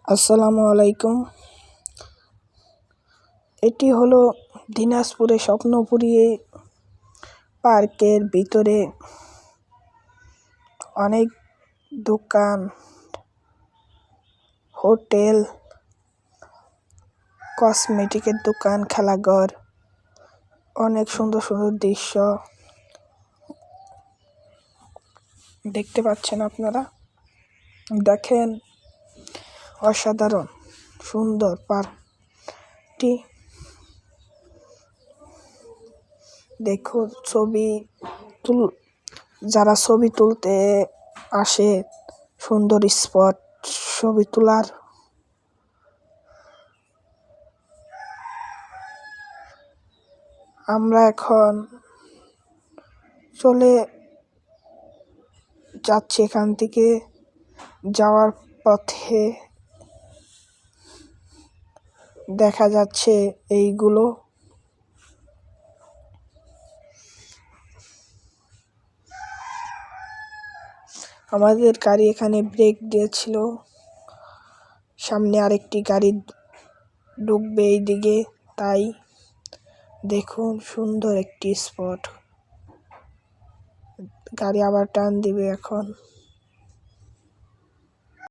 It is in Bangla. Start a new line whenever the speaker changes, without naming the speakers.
আসসালামু আলাইকুম। এটি হলো দিনাজপুরে স্বপ্নপুরী পার্কের ভিতরে অনেক দোকান, হোটেল, কসমেটিকের দোকান, খেলাঘর, অনেক সুন্দর সুন্দর দৃশ্য দেখতে পাচ্ছেন আপনারা। দেখেন, অসাধারণ সুন্দর পার্কটি। দেখুন, যারা ছবি তুলতে আসে, সুন্দর স্পট ছবি তোলার। আমরা এখন চলে যাচ্ছি এখান থেকে। যাওয়ার পথে দেখা যাচ্ছে এইগুলো। আমাদের গাড়ি এখানে ব্রেক দিয়েছিল, সামনে আরেকটি গাড়ি ঢুকবে এই দিকে, তাই দেখুন সুন্দর একটি স্পট। গাড়ি আবার টার্ন দিবে এখন।